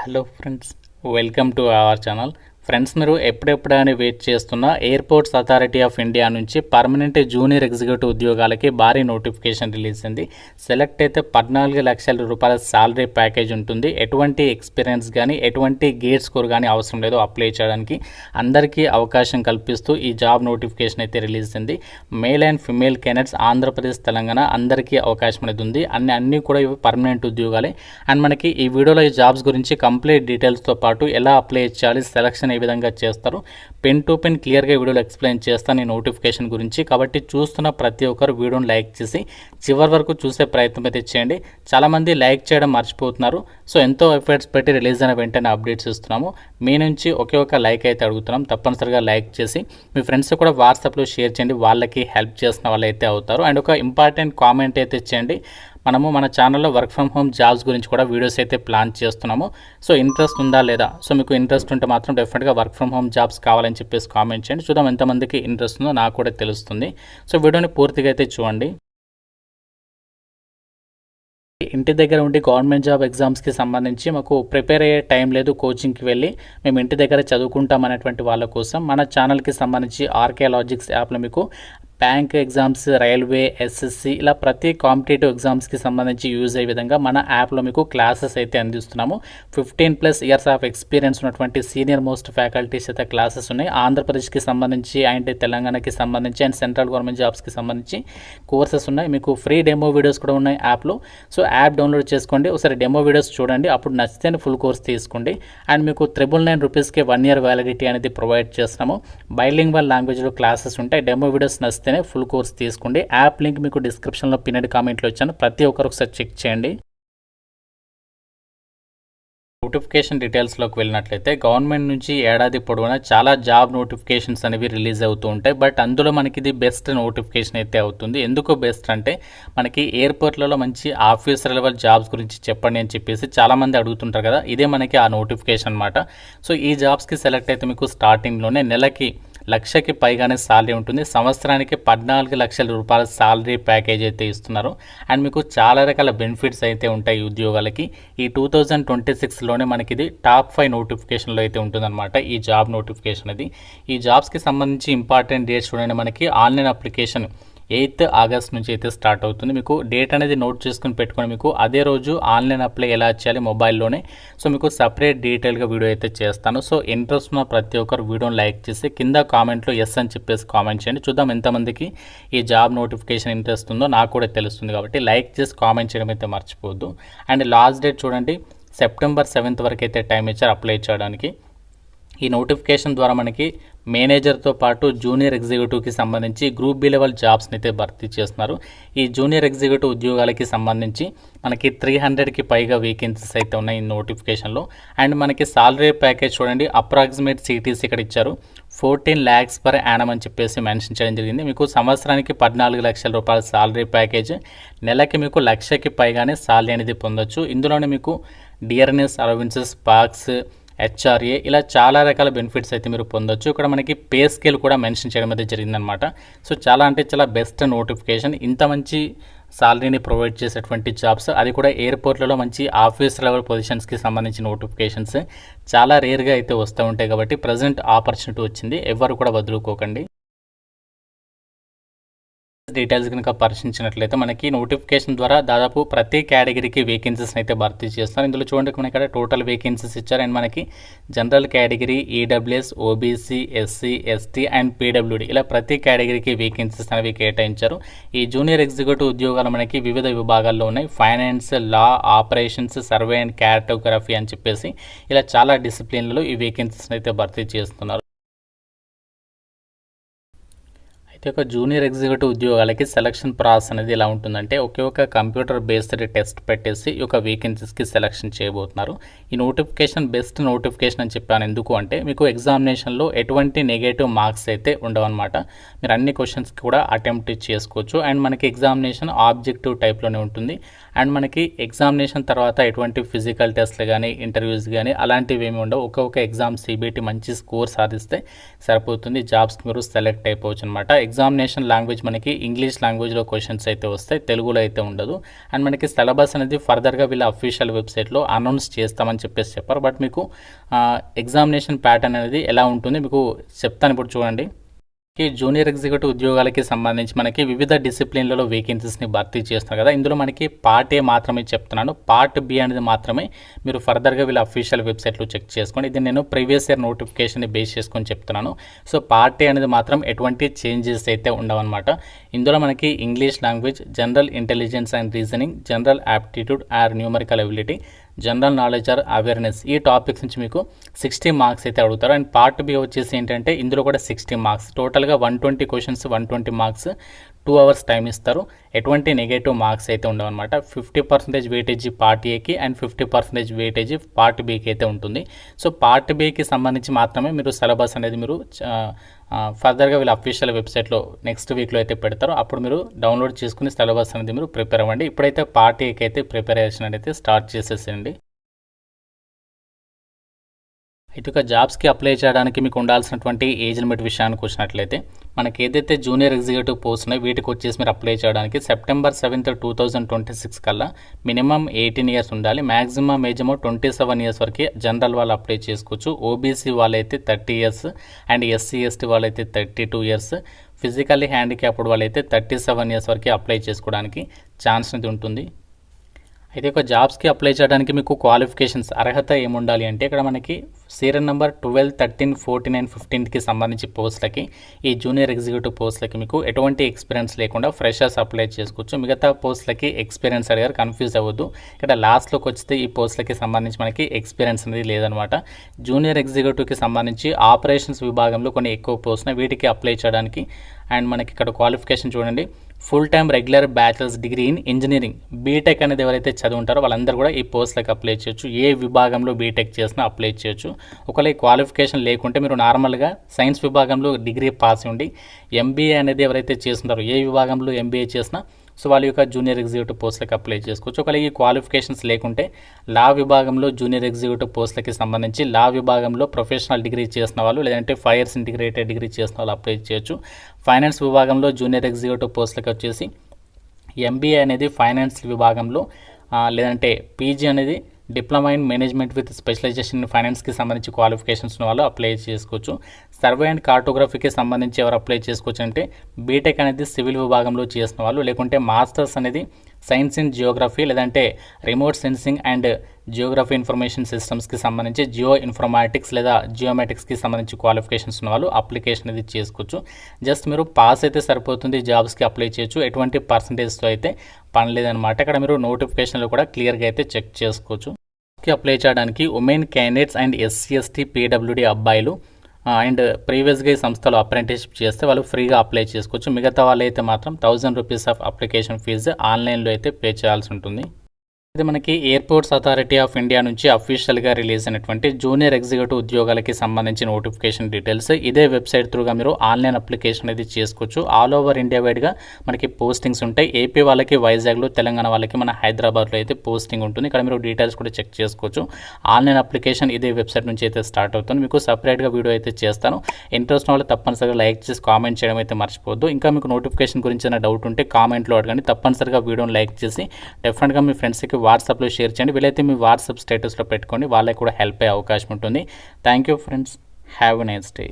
Hello friends, welcome to our channel. Friends, మీరు ఎప్పుడెప్పుడని wait చేస్తున్న airports authority of India నుంచి permanent junior executive ఉద్యోగాలకి భారీ నోటిఫికేషన్ రిలీజ్ అయింది. సెలెక్ట్ అయితే 14 లక్షల రూపాయల శాలరీ ప్యాకేజ్ ఉంటుంది. ఎటువంటి ఎక్స్పీరియన్స్ కానీ ఎటువంటి గేట్ స్కోర్ కానీ అవసరం లేదు అప్లై చేయడానికి. అందరికీ అవకాశం కల్పిస్తూ ఈ జాబ్ నోటిఫికేషన్ అయితే రిలీజ్ అయింది. Male and female candidates Andhra Pradesh, Telangana అందరికీ అవకాశం అనేది ఉంది. అన్నీ కూడా ఇవి పర్మనెంట్ ఉద్యోగాలే. అండ్ మనకి ఈ వీడియోలో ఈ జాబ్స్ గురించి కంప్లీట్ డీటెయిల్స్తో పాటు ఎలా అప్లై చేయాలి, సెలక్షన్ ఏ విధంగా చేస్తారు, పెన్ టు పెన్ క్లియర్గా వీడియోలో ఎక్స్ప్లెయిన్ చేస్తాను ఈ నోటిఫికేషన్ గురించి. కాబట్టి చూస్తున్న ప్రతి ఒక్కరు వీడియోని లైక్ చేసి చివరి వరకు చూసే ప్రయత్నం అయితే చేయండి. చాలామంది లైక్ చేయడం మర్చిపోతున్నారు. సో ఎంతో ఎఫర్ట్స్ పెట్టి రిలీజ్ అయిన వెంటనే అప్డేట్స్ ఇస్తున్నాము. మీ నుంచి ఒకే ఒక లైక్ అయితే అడుగుతున్నాం. తప్పనిసరిగా లైక్ చేసి మీ ఫ్రెండ్స్ కూడా వాట్సాప్లో షేర్ చేయండి. వాళ్ళకి హెల్ప్ చేసిన వాళ్ళు అయితే అవుతారు. అండ్ ఒక ఇంపార్టెంట్ కామెంట్ అయితే చేయండి. మనము మన ఛానల్లో వర్క్ ఫ్రమ్ హోమ్ జాబ్స్ గురించి కూడా వీడియోస్ అయితే ప్లాన్ చేస్తున్నాము. సో ఇంట్రెస్ట్ ఉందా లేదా? సో మీకు ఇంట్రెస్ట్ ఉంటే మాత్రం డెఫినెట్గా వర్క్ ఫ్రమ్ హోమ్ జాబ్స్ కావాలని చెప్పేసి కామెంట్ చేయండి. చూద్దాం ఎంతమందికి ఇంట్రెస్ట్ ఉందో నాకు కూడా తెలుస్తుంది. సో వీడియోని పూర్తిగా అయితే చూడండి. ఇంటి దగ్గర ఉండి గవర్నమెంట్ జాబ్ ఎగ్జామ్స్కి సంబంధించి మాకు ప్రిపేర్ అయ్యే టైం లేదు, కోచింగ్కి వెళ్ళి మేము ఇంటి దగ్గర చదువుకుంటాం అనేటువంటి వాళ్ళ కోసం మన ఛానల్కి సంబంధించి ఆర్కే లాజిక్స్ యాప్లో మీకు బ్యాంక్ ఎగ్జామ్స్, రైల్వే, ఎస్ఎస్సి ఇలా ప్రతి కాంపిటేటివ్ ఎగ్జామ్స్కి సంబంధించి యూజ్ అయ్యే విధంగా మన యాప్లో మీకు క్లాసెస్ అయితే అందిస్తున్నాము. 15+ ఇయర్స్ ఆఫ్ ఎక్స్పీరియన్స్ ఉన్నటువంటి సీనియర్ మోస్ట్ ఫ్యాకల్టీస్ అయితే క్లాసెస్ ఉన్నాయి. ఆంధ్రప్రదేశ్కి సంబంధించి అండ్ తెలంగాణకి సంబంధించి అండ్ సెంట్రల్ గవర్నమెంట్ జాబ్స్కి సంబంధించి కోర్సెస్ ఉన్నాయి. మీకు ఫ్రీ డెమో వీడియోస్ కూడా ఉన్నాయి యాప్లో. సో యాప్ డౌన్లోడ్ చేసుకోండి, ఒకసారి డెమో వీడియోస్ చూడండి. అప్పుడు నచ్చితే ఫుల్ కోర్స్ తీసుకోండి. అండ్ మీకు 999 రూపీస్కి 1 year వ్యాలిడిటీ అనేది ప్రొవైడ్ చేస్తున్నాము. బైలింగ్వల్ లాంగ్వేజ్లో క్లాసెస్ ఉంటాయి. డెమో వీడియోస్ నచ్చితే ఫుల్ కోర్స్ తీసుకోండి. యాప్ లింక్ మీకు డిస్క్రిప్షన్లో పిన్నెడ్ కామెంట్లో ఇచ్చాను. ప్రతి ఒక్కరు ఒకసారి చెక్ చేయండి. నోటిఫికేషన్ డీటెయిల్స్లోకి వెళ్ళినట్లయితే గవర్నమెంట్ నుంచి ఏడాది పొడవునా చాలా జాబ్ నోటిఫికేషన్స్ అనేవి రిలీజ్ అవుతూ ఉంటాయి. బట్ అందులో మనకి ఇది బెస్ట్ నోటిఫికేషన్ అయితే అవుతుంది. ఎందుకు బెస్ట్ అంటే మనకి ఎయిర్పోర్ట్లలో మంచి ఆఫీసర్ లెవెల్ జాబ్స్ గురించి చెప్పండి అని చెప్పేసి చాలామంది అడుగుతుంటారు కదా. ఇదే మనకి ఆ నోటిఫికేషన్ అనమాట. సో ఈ జాబ్స్కి సెలెక్ట్ అయితే మీకు స్టార్టింగ్లోనే నెలకి 1,00,000కి పైగానే శాలరీ ఉంటుంది. సంవత్సరానికి 14 లక్షల రూపాయల శాలరీ ప్యాకేజ్ అయితే ఇస్తున్నారు. అండ్ మీకు చాలా రకాల బెనిఫిట్స్ అయితే ఉంటాయి ఈ ఉద్యోగాలకి. ఈ 2026లోనే మనకి ఇది టాప్ 5 నోటిఫికేషన్లో అయితే ఉంటుందన్నమాట ఈ జాబ్ నోటిఫికేషన్ అది. ఈ జాబ్స్కి సంబంధించి ఇంపార్టెంట్ డేట్స్ చూడండి. మనకి ఆన్లైన్ అప్లికేషన్ 8th ఆగస్ట్ నుంచి అయితే స్టార్ట్ అవుతుంది. మీకు డేట్ అనేది నోట్ చేసుకుని పెట్టుకొని మీకు అదే రోజు ఆన్లైన్ అప్లై ఎలా చేయాలి మొబైల్లోనే. సో మీకు సపరేట్ డీటెయిల్గా వీడియో అయితే చేస్తాను. సో ఇంట్రెస్ట్ ఉన్న ప్రతి ఒక్కరు వీడియోని లైక్ చేసి కింద కామెంట్లో ఎస్ అని చెప్పేసి కామెంట్ చేయండి. చూద్దాం ఎంతమందికి ఈ జాబ్ నోటిఫికేషన్ ఇంట్రెస్ట్ ఉందో నాకు కూడా తెలుస్తుంది. కాబట్టి లైక్ చేసి కామెంట్ చేయడం అయితే మర్చిపోవద్దు. అండ్ లాస్ట్ డేట్ చూడండి, September 7th వరకు అయితే టైం ఇచ్చారు అప్లై చేయడానికి. ఈ నోటిఫికేషన్ ద్వారా మనకి మేనేజర్తో పాటు జూనియర్ ఎగ్జిక్యూటివ్కి సంబంధించి గ్రూప్ బి లెవెల్ జాబ్స్ని అయితే భర్తీ చేస్తున్నారు. ఈ జూనియర్ ఎగ్జిక్యూటివ్ ఉద్యోగాలకి సంబంధించి మనకి 300కి పైగా వేకెన్సీస్ అయితే ఉన్నాయి ఈ నోటిఫికేషన్లో. అండ్ మనకి సాలరీ ప్యాకేజ్ చూడండి, అప్రాక్సిమేట్ సిటీస్ ఇక్కడ ఇచ్చారు 14 lakhs per annum అని చెప్పేసి మెన్షన్ చేయడం జరిగింది. మీకు సంవత్సరానికి 14 లక్షల రూపాయల సాలరీ ప్యాకేజ్, నెలకి మీకు 1,00,000కి పైగానే సాలరీ అనేది పొందొచ్చు. ఇందులోనే మీకు డియర్నెస్ అలవెన్సెస్, పార్క్స్, హెచ్ఆర్ఏ ఇలా చాలా రకాల బెనిఫిట్స్ అయితే మీరు పొందొచ్చు. ఇక్కడ మనకి పే స్కేల్ కూడా మెన్షన్ చేయడం అయితే జరిగిందనమాట. సో చాలా అంటే చాలా బెస్ట్ నోటిఫికేషన్. ఇంత మంచి సాలరీని ప్రొవైడ్ చేసేటువంటి జాబ్స్, అది కూడా ఎయిర్పోర్ట్లలో మంచి ఆఫీస్ లెవెల్ పొజిషన్స్కి సంబంధించిన నోటిఫికేషన్స్ చాలా రేర్గా అయితే వస్తూ ఉంటాయి. కాబట్టి ప్రజెంట్ ఆపర్చునిటీ వచ్చింది, ఎవరు కూడా వదులుకోకండి. డీటెయిల్స్ కనుక పరిశీలించినట్లయితే మనకి నోటిఫికేషన్ ద్వారా దాదాపు ప్రతి కేటగిరీకి వేకెన్సీస్ అయితే భర్తీ చేస్తారు. ఇందులో చూడండి మనకి ఇక్కడ టోటల్ వేకెన్సీస్ ఇచ్చారు. అండ్ మనకి general category, EWS, OBC, SC, ST and PWD ఇలా ప్రతి కేటగిరీకి వేకెన్సీస్ అనేవి కేటాయించారు. ఈ జూనియర్ ఎగ్జిక్యూటివ్ ఉద్యోగాలు మనకి వివిధ విభాగాల్లో ఉన్నాయి. Finance, law, operations, survey and cartography అని చెప్పేసి ఇలా చాలా డిసిప్లిన్లలో ఈ వేకెన్సీస్ అయితే భర్తీ చేస్తున్నారు. అయితే ఒక జూనియర్ ఎగ్జిక్యూటివ్ ఉద్యోగాలకి సెలక్షన్ ప్రాసెస్ అనేది ఎలా ఉంటుందంటే ఒకే ఒక కంప్యూటర్ బేస్డ్ టెస్ట్ పెట్టేసి ఈ యొక్క వేకెన్సీస్కి సెలక్షన్ చేయబోతున్నారు. ఈ నోటిఫికేషన్ బెస్ట్ నోటిఫికేషన్ అని చెప్పాను. ఎందుకు అంటే మీకు ఎగ్జామినేషన్లో ఎటువంటి నెగటివ్ మార్క్స్ అయితే ఉండవన్నమాట. మీరు అన్ని క్వశ్చన్స్కి కూడా అటెంప్ట్ చేసుకోవచ్చు. అండ్ మనకి ఎగ్జామినేషన్ ఆబ్జెక్టివ్ టైప్లోనే ఉంటుంది. అండ్ మనకి ఎగ్జామినేషన్ తర్వాత ఎటువంటి ఫిజికల్ టెస్ట్లు కానీ ఇంటర్వ్యూస్ కానీ అలాంటివి ఏమి ఉండవు. ఒక్కొక్క ఎగ్జామ్ సిబిటి మంచి స్కోర్ సాధిస్తే సరిపోతుంది, జాబ్స్కి మీరు సెలెక్ట్ అయిపోవచ్చు అనమాట. ఎగ్జామినేషన్ లాంగ్వేజ్ మనకి ఇంగ్లీష్ లాంగ్వేజ్లో క్వశ్చన్స్ అయితే వస్తాయి, తెలుగులో అయితే ఉండదు. అండ్ మనకి సిలబస్ అనేది ఫర్దర్గా వీళ్ళ అఫీషియల్ వెబ్సైట్లో అనౌన్స్ చేస్తామని చెప్పారు. బట్ మీకు ఎగ్జామినేషన్ ప్యాటర్న్ అనేది ఎలా ఉంటుంది మీకు చెప్తాను. ఇప్పుడు చూడండి, జూనియర్ ఎగ్జిక్యూటివ్ ఉద్యోగాలకి సంబంధించి మనకి వివిధ డిసిప్లిన్లలో వేకెన్సీస్ని భర్తీ చేస్తున్నారు కదా. ఇందులో మనకి పార్ట్ ఏ మాత్రమే చెప్తున్నాను, పార్ట్ బి అనేది మాత్రమే మీరు ఫర్దర్గా వీళ్ళ అఫీషియల్ వెబ్సైట్లో చెక్ చేసుకోండి. ఇది నేను ప్రీవియస్ ఇయర్ నోటిఫికేషన్ని బేస్ చేసుకొని చెప్తున్నాను. సో పార్ట్ ఏ అనేది మాత్రం ఎటువంటి చేంజెస్ అయితే ఉండవన్నమాట. ఇందులో మనకి English language, general intelligence and reasoning, general aptitude or numerical ability, general knowledge or awareness, ఈ టాపిక్స్ నుంచి మీకు 60 మార్క్స్ అయితే అడుగుతారు. అండ్ పార్ట్ బి వచ్చేసి ఏంటంటే ఇందులో కూడా 60 మార్క్స్, టోటల్గా 120 క్వశ్చన్స్, 120 మార్క్స్, 2 అవర్స్ టైం ఇస్తారు. ఎటువంటి నెగటివ్ మార్క్స్ అయితే ఉండవన్నమాట. 50% వెయిటేజీ పార్ట్ ఏకి అండ్ 50% వెయిటేజీ పార్ట్ బికి అయితే ఉంటుంది. సో పార్ట్ బికి సంబంధించి మాత్రమే మీరు సిలబస్ అనేది మీరు ఫర్దర్గా వీళ్ళ అఫీషియల్ వెబ్సైట్లో నెక్స్ట్ వీక్లో అయితే పెడతారు. అప్పుడు మీరు డౌన్లోడ్ చేసుకుని సిలబస్ అనేది మీరు ప్రిపేర్ అవ్వండి. ఇప్పుడైతే పార్ట్ ఏకి అయితే ప్రిపరేషన్ అనేది స్టార్ట్ చేసేసేయండి. ఇటుక జాబ్స్కి అప్లై చేయడానికి మీకు ఉండాల్సినటువంటి ఏజ్ లిమిట్ విషయానికి వచ్చినట్లయితే మనకి ఏదైతే జూనియర్ ఎగ్జిక్యూటివ్ పోస్ట్ ఉన్నాయో వీటికి వచ్చేసి మీరు అప్లై చేయడానికి September 7th, 2026 కల్లా మినిమం 18 ఇయర్స్ ఉండాలి. మ్యాక్సిమం ఏజ్ ఏమో 27 ఇయర్స్ వరకు జనరల్ వాళ్ళు అప్లై చేసుకోవచ్చు. ఓబీసీ వాళ్ళైతే 30 ఇయర్స్ అండ్ ఎస్సీ ఎస్టీ వాళ్ళైతే 32 ఇయర్స్, ఫిజికల్లీ హ్యాండిక్యాప్డ్ వాళ్ళైతే 37 ఇయర్స్ వరకు అప్లై చేసుకోవడానికి ఛాన్స్ అనేది ఉంటుంది. అయితే ఒక జాబ్స్కి అప్లై చేయడానికి మీకు క్వాలిఫికేషన్స్ అర్హత ఏముండాలి అంటే ఇక్కడ మనకి సీరియల్ నెంబర్ 12, 13, 14 అండ్ 15కి సంబంధించి పోస్టులకి, ఈ జూనియర్ ఎగ్జిక్యూటివ్ పోస్టులకి మీకు ఎటువంటి ఎక్స్పీరియన్స్ లేకుండా ఫ్రెషర్స్ అప్లై చేసుకోవచ్చు. మిగతా పోస్టులకి ఎక్స్పీరియన్స్ అడిగారు, కన్ఫ్యూజ్ అవ్వద్దు. ఇక్కడ లాస్ట్లోకి వచ్చితే ఈ పోస్టులకి సంబంధించి మనకి ఎక్స్పీరియన్స్ అనేది లేదనమాట. జూనియర్ ఎగ్జిక్యూటివ్కి సంబంధించి ఆపరేషన్స్ విభాగంలో కొన్ని ఎక్కువ పోస్టులు, వీటికి అప్లై చేయడానికి అండ్ మనకి ఇక్కడ క్వాలిఫికేషన్ చూడండి, full time regular bachelors degree in engineering, BTech అనేది ఎవరైతే చదువుంటారో వాళ్ళందరూ కూడా ఈ పోస్టులకు అప్లై చేయొచ్చు. ఏ విభాగంలో బీటెక్ చేసినా అప్లై చేయొచ్చు. ఒకవేళ ఈ క్వాలిఫికేషన్ లేకుంటే మీరు నార్మల్గా సైన్స్ విభాగంలో డిగ్రీ పాస్ ఉండి ఎంబీఏ అనేది ఎవరైతే చేస్తుంటారో ఏ విభాగంలో ఎంబీఏ చేసినా సో వాళ్ళ యొక్క జూనియర్ ఎగ్జిక్యూటివ్ పోస్టులకు అప్లై చేసుకోవచ్చు. ఒకవేళ ఈ క్వాలిఫికేషన్స్ లేకుంటే లా విభాగంలో జూనియర్ ఎగ్జిక్యూటివ్ పోస్టులకి సంబంధించి లా విభాగంలో ప్రొఫెషనల్ డిగ్రీ చేసిన వాళ్ళు లేదంటే 5 years ఇంటిగ్రేటెడ్ డిగ్రీ చేసిన వాళ్ళు అప్లై చేయొచ్చు. ఫైనాన్స్ విభాగంలో జూనియర్ ఎగ్జిక్యూటివ్ పోస్టులకి వచ్చేసి ఎంబీఏ అనేది ఫైనాన్స్ విభాగంలో లేదంటే పీజీ అనేది diploma in management with specialization in ఫైనాన్స్కి సంబంధించి క్వాలిఫికేషన్స్ ఉన్న వాళ్ళు అప్లై చేసుకోవచ్చు. సర్వే అండ్ కార్టోగ్రఫీకి సంబంధించి ఎవరు అప్లై చేసుకోవచ్చు అంటే బీటెక్ అనేది సివిల్ విభాగంలో చేసిన వాళ్ళు, లేకుంటే మాస్టర్స్ అనేది సైన్స్ ఇన్ జియోగ్రఫీ లేదంటే remote sensing and geography information సిస్టమ్స్కి సంబంధించి జియో ఇన్ఫర్మాటిక్స్ లేదా జియోమెటిక్స్కి సంబంధించి క్వాలిఫికేషన్స్ ఉన్న వాళ్ళు అప్లికేషన్ అనేది చేసుకోవచ్చు. జస్ట్ మీరు పాస్ అయితే సరిపోతుంది, జాబ్స్కి అప్లై చేయొచ్చు. ఎటువంటి పర్సంటేజ్తో అయితే పని లేదనమాట. ఇక్కడ మీరు నోటిఫికేషన్లో కూడా క్లియర్గా అయితే చెక్ చేసుకోవచ్చు. అప్లై చేయడానికి women candidates and SC ST PWD అబ్బాయిలు అండ్ ప్రీవియస్గా ఈ సంస్థలో అప్రెంటిస్షిప్ చేస్తే వాళ్ళు ఫ్రీగా అప్లై చేసుకోవచ్చు. మిగతా వాళ్ళు అయితే మాత్రం 1000 రూపీస్ ఆఫ్ అప్లికేషన్ ఫీజు ఆన్లైన్లో అయితే పే చేయాల్సి ఉంటుంది. ఇది మనకి ఎయిర్పోర్ట్స్ అథారిటీ ఆఫ్ ఇండియా నుంచి అఫీషియల్గా రిలీజ్ అయినటువంటి జూనియర్ ఎగ్జిక్యూటివ్ ఉద్యోగాలకి సంబంధించిన నోటిఫికేషన్ డీటెయిల్స్. ఇదే వెబ్సైట్ త్రూగా మీరు ఆన్లైన్ అప్లికేషన్ అనేది చేసుకోవచ్చు. ఆల్ ఓవర్ ఇండియా వైడ్గా మనకి పోస్టింగ్స్ ఉంటాయి. ఏపీ వాళ్ళకి వైజాగ్లో, తెలంగాణ వాళ్ళకి మన హైదరాబాద్లో అయితే పోస్టింగ్ ఉంటుంది. ఇక్కడ మీరు డీటెయిల్స్ కూడా చెక్ చేసుకోవచ్చు. ఆన్లైన్ అప్లికేషన్ ఇదే వెబ్సైట్ నుంచి అయితే స్టార్ట్ అవుతుంది. మీకు సపరేట్గా వీడియో అయితే చేస్తాను. ఇంట్రెస్ట్ వాళ్ళు తప్పనిసరిగా లైక్ చేసి కామెంట్ చేయడం అయితే మర్చిపోవద్దు. ఇంకా మీకు నోటిఫికేషన్ గురించి ఏదైనా డౌట్ ఉంటే కామెంట్లో అడగండి. తప్పనిసరిగా వీడియోని లైక్ చేసి డెఫినెట్గా మీ ఫ్రెండ్స్కి వాట్సాప్లో షేర్ చేయండి. వీలైతే మీ వాట్సాప్ స్టేటస్లో పెట్టుకోండి, వాళ్ళకి కూడా హెల్ప్ అయ్యే అవకాశం ఉంటుంది. Thank you friends, have a nice day.